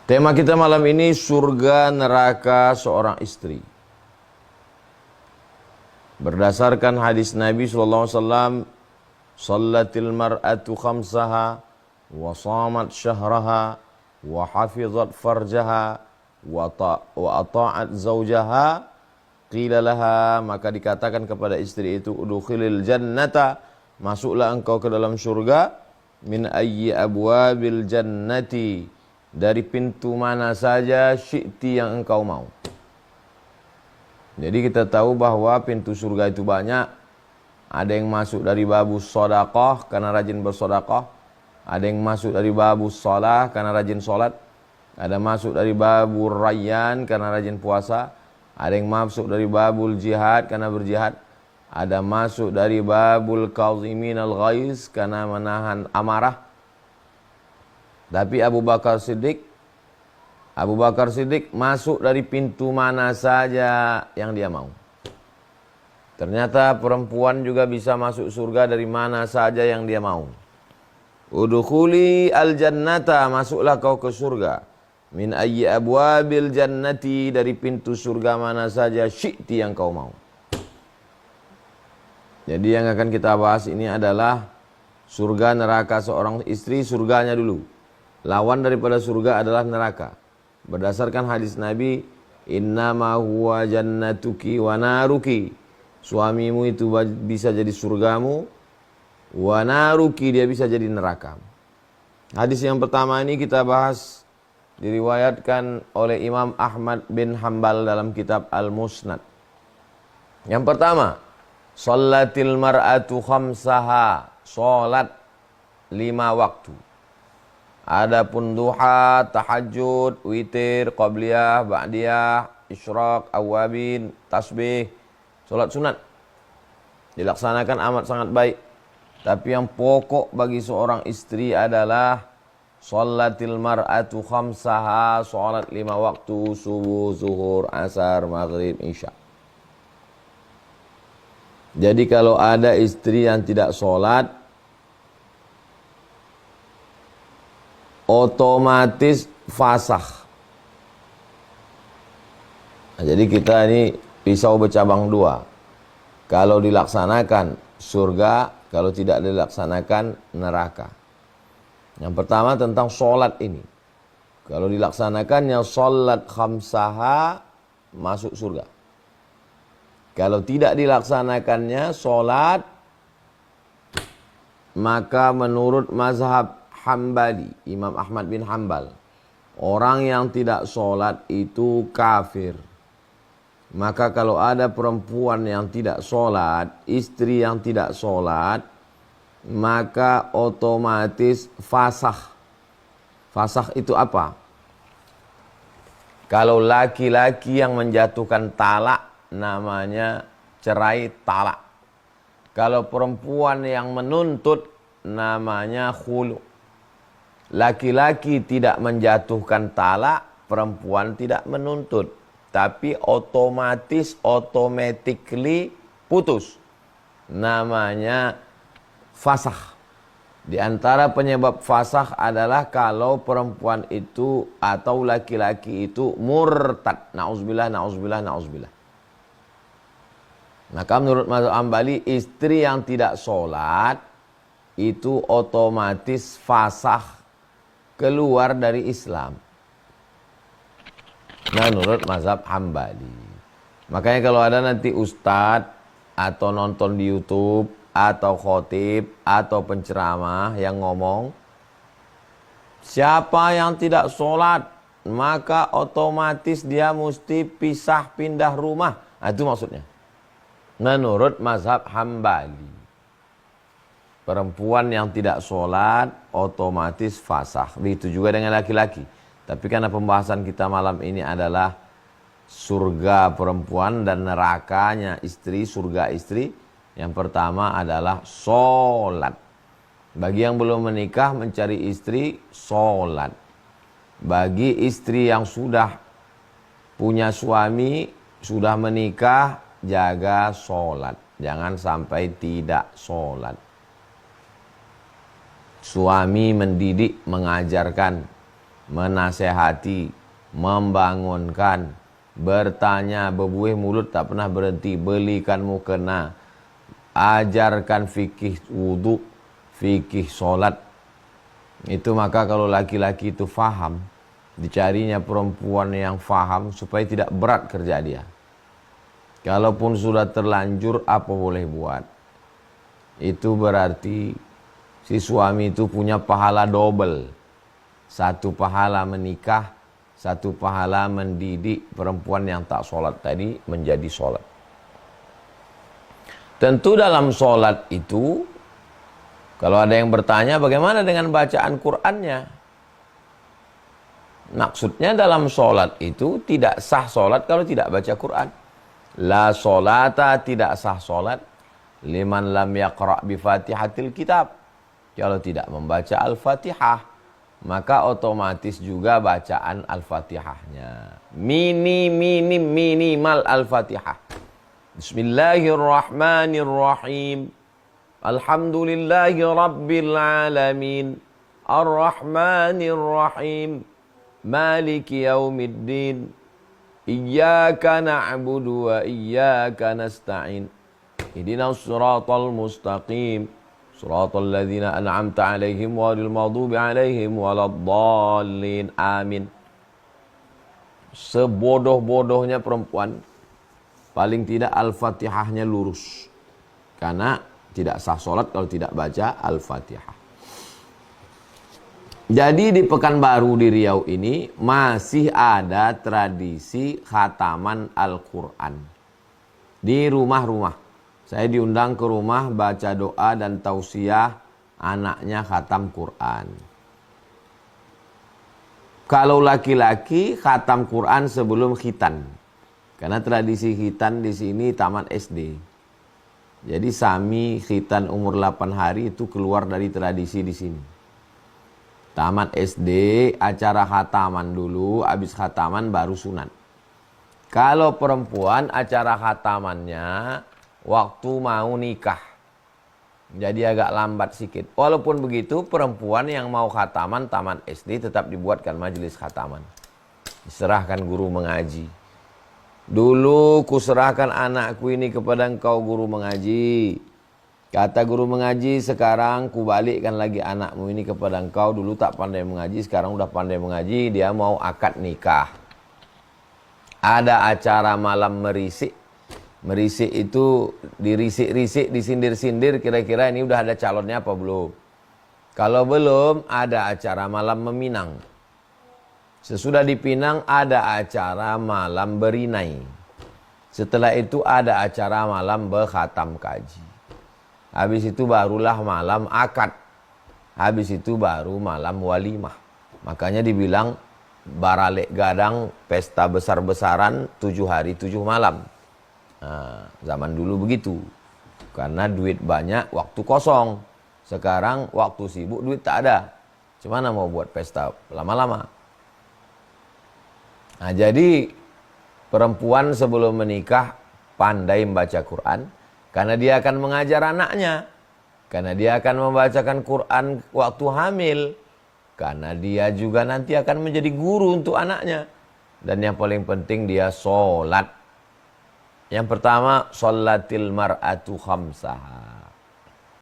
Tema kita malam ini surga neraka seorang istri. Berdasarkan hadis Nabi SAW, Sallatil mar'atu khamsaha, wa shamat syahraha, wa hafizat farjaha, wa ata'at zawjaha, qila laha, maka dikatakan kepada istri itu, udkhilil jannata, masuklah engkau ke dalam surga, min ayyi abwabil jannati, dari pintu mana saja syi'ti yang engkau mau. Jadi kita tahu bahwa pintu surga itu banyak. Ada yang masuk dari babus sedekah karena rajin bersedekah. Ada yang masuk dari babus shalah karena rajin salat. Ada masuk dari babur rayyan karena rajin puasa. Ada yang masuk dari babul jihad karena berjihad. Ada masuk dari babul kazimin al-ghaiz karena menahan amarah. Tapi Abu Bakar Siddiq masuk dari pintu mana saja yang dia mau. Ternyata perempuan juga bisa masuk surga dari mana saja yang dia mau. Udkhuli al-jannata, masuklah kau ke surga. Min ayyi abwabil jannati, dari pintu surga mana saja syi'ti yang kau mau. Jadi yang akan kita bahas ini adalah surga neraka seorang istri, surganya dulu. Lawan daripada surga adalah neraka. Berdasarkan hadis Nabi, innama huwa jannatuki wa naruki. Suamimu itu bisa jadi surgamu, wa naruki, dia bisa jadi neraka. Hadis yang pertama ini kita bahas, diriwayatkan oleh Imam Ahmad bin Hanbal dalam kitab Al-Musnad. Yang pertama, Sallatil mar'atu khamsaha, salat 5 waktu. Adapun duha, tahajud, witir, qabliyah, ba'diyah, isyraq, awabin, tasbih, salat sunat dilaksanakan amat sangat baik. Tapi yang pokok bagi seorang istri adalah Sallatil mar'atu khamsaha, salat 5 waktu, subuh, zuhur, asar, maghrib, isya. Jadi kalau ada istri yang tidak salat, otomatis fasakh. Nah, jadi kita ini pisau bercabang 2. Kalau dilaksanakan surga, kalau tidak dilaksanakan neraka. Yang pertama tentang sholat ini. Kalau dilaksanakannya sholat khamsaha, masuk surga. Kalau tidak dilaksanakannya sholat, maka menurut mazhab Hambali, Imam Ahmad bin Hanbal, orang yang tidak sholat itu kafir. Maka kalau ada perempuan yang tidak sholat, istri yang tidak sholat, maka otomatis fasakh. Fasakh itu apa? Kalau laki-laki yang menjatuhkan talak, namanya cerai talak. Kalau perempuan yang menuntut, namanya khulu. Laki-laki tidak menjatuhkan talak, perempuan tidak menuntut, tapi automatically putus. Namanya fasakh. Di antara penyebab fasakh adalah kalau perempuan itu atau laki-laki itu murtad. Na'udzubillah, na'udzubillah, na'udzubillah. Maka menurut mazhab Hambali, istri yang tidak sholat itu otomatis fasakh, keluar dari Islam. Nah, menurut mazhab Hambali. Makanya kalau ada nanti ustadz atau nonton di YouTube atau khotib atau penceramah yang ngomong, siapa yang tidak sholat maka otomatis dia mesti pisah pindah rumah. Nah, itu maksudnya. Menurut mazhab Hambali, perempuan yang tidak sholat otomatis fasakh. Begitu juga dengan laki-laki. Tapi karena pembahasan kita malam ini adalah surga perempuan dan nerakanya istri, surga istri. Yang pertama adalah sholat. Bagi yang belum menikah, mencari istri, sholat. Bagi istri yang sudah punya suami, sudah menikah, jaga sholat. Jangan sampai tidak sholat. Suami mendidik, mengajarkan menasehati, membangunkan, bertanya, berbuih mulut tak pernah berhenti, belikan mukena, ajarkan fikih wudu, fikih solat. Itu maka kalau laki-laki itu faham, dicarinya perempuan yang faham supaya tidak berat kerja dia. Kalaupun sudah terlanjur apa boleh buat. Itu berarti si suami itu punya pahala double. Satu pahala menikah, satu pahala mendidik perempuan yang tak sholat tadi menjadi sholat. Tentu dalam sholat itu, kalau ada yang bertanya bagaimana dengan bacaan Qur'annya? Maksudnya dalam sholat itu tidak sah sholat kalau tidak baca Qur'an. La sholata, tidak sah sholat liman lam yaqra' bi fatihatil kitab. Kalau tidak membaca Al-Fatihah, maka otomatis juga bacaan Al-Fatihahnya minimal Al-Fatihah. Bismillahirrahmanirrahim. Alhamdulillahi rabbil alamin. Ar-Rahmanir-Rahim. Maliki yaumiddin. Iyyaka na'budu wa iyyaka nasta'in. Ihdinas siratal mustaqim. Siratal ladzina an'amta 'alaihim ghairil maghdubi 'alaihim waladdallin. Amin. Sebodoh-bodohnya perempuan, paling tidak Al-Fatihahnya lurus. Karena tidak sah sholat kalau tidak baca Al-Fatihah. Jadi di Pekanbaru di Riau ini masih ada tradisi khataman Al-Quran. Di rumah-rumah. Saya diundang ke rumah baca doa dan tausiah anaknya khatam Quran. Kalau laki-laki khatam Quran sebelum khitan. Karena tradisi khitan di sini tamat SD. Jadi sami khitan umur 8 hari itu keluar dari tradisi di sini. Tamat SD, acara khataman dulu, habis khataman baru sunat. Kalau perempuan, acara khatamannya waktu mau nikah. Jadi agak lambat sedikit. Walaupun begitu, perempuan yang mau khataman tamat SD tetap dibuatkan majelis khataman. Diserahkan guru mengaji. Dulu kuserahkan anakku ini kepada engkau guru mengaji. Kata guru mengaji, sekarang kubalikkan lagi anakmu ini kepada engkau. Dulu tak pandai mengaji, sekarang udah pandai mengaji. Dia mau akad nikah. Ada acara malam merisik. Merisik itu dirisik-risik, disindir-sindir. Kira-kira ini udah ada calonnya apa belum? Kalau belum, ada acara malam meminang. Sesudah dipinang, ada acara malam berinai. Setelah itu ada acara malam berkhatam kaji. Habis itu barulah malam akad. Habis itu baru malam walimah. Makanya dibilang baralek gadang, pesta besar-besaran 7 hari 7 malam. Nah, zaman dulu begitu. Karena duit banyak, waktu kosong. Sekarang waktu sibuk, duit tak ada. Gimana mau buat pesta lama-lama? Nah, jadi perempuan sebelum menikah pandai membaca Quran. Karena dia akan mengajar anaknya. Karena dia akan membacakan Quran waktu hamil. Karena dia juga nanti akan menjadi guru untuk anaknya. Dan yang paling penting dia sholat. Yang pertama, sholatil mar'atu khamsaha.